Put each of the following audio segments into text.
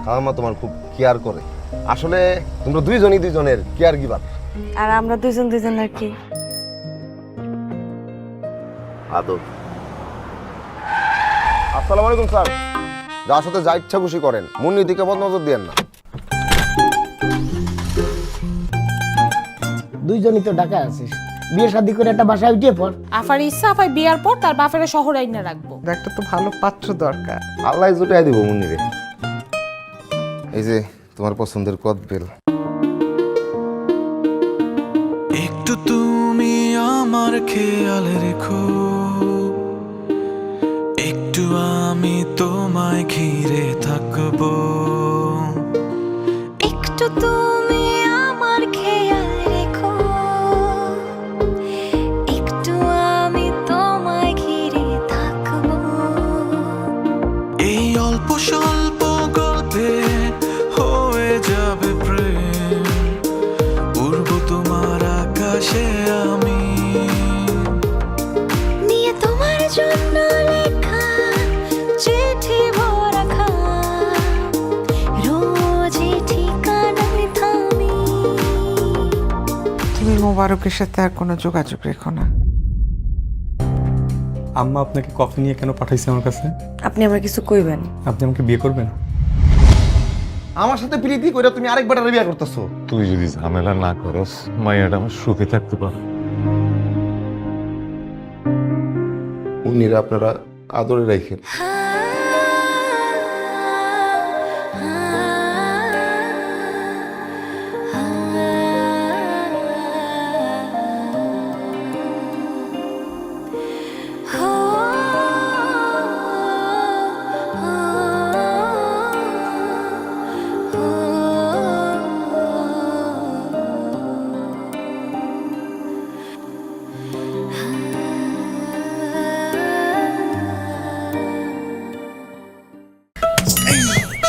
খালাম্মা তোমার খুব কেয়ার করে। আসলে তোমরা দুইজনই দুইজনের কেয়ার গিভার। আর আমরা দুজন দুজনের কি আদর। আসসালামু আলাইকুম স্যার। যার সাথে যা ইচ্ছা খুশি করেন, মুন্নির দিকে বদ নজর দিয়েন না। দুইজনই তো ঢাকায় আছিস, বিয়ে শাদী করে একটা বাসায় উঠিয়ে পড়। আফার ইচ্ছা আফাই বিয়ার পর তার বাপের শহর আইনা রাখবো। একটা তো ভালো পাত্র দরকার। আল্লাহ জুটাই দিব মুন্নিরে। এই যে তোমার পছন্দের কদবেল। একটু তুমি আমার খেয়াল রেখো, একটু আমি তোমায় ঘিরে থাকবো। একটু তুমি আমার খেয়াল রেখো, একটু আমি তোমায় ঘিরে থাকবো। এই অল্প স্বল্প গল্পে হয়ে যাবে প্রেম, উড়বো তোমার আকাশে আমি। নিয়ে তোমার জন্য লেখা চিঠি ভরা খাম, রোজই ঠিকানায় থামি। তুমি মোবারকের সাথে আর কোনো যোগাযোগ রেখো না। আম্মা আপনাকে কফি নিয়ে কেন পাঠাইছে আমার কাছে? আপনি আমার কিছু কইবেন? আপনি আমাকে বিয়ে করবেন? আমার সাথে প্রীতি কইরা তুমি আরেকবার বিয়ে করতেছো। তুই যদি ঝামেলা না করস, মাইয়াটা আমার সুখে থাকতে পারে। মুন্নিরে আপনারা আদরে রাখেন।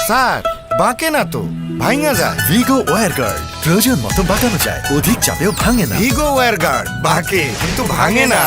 স্যার বাঁকে না তো, ভাঙা যায়। ভিগো ওয়্যার গার্ড প্রয়োজন মতো বাঁকানো যায়, অধিক চাপেও ভাঙে না। ভিগো ওয়্যার গার্ড বাঁকে কিন্তু ভাঙে না।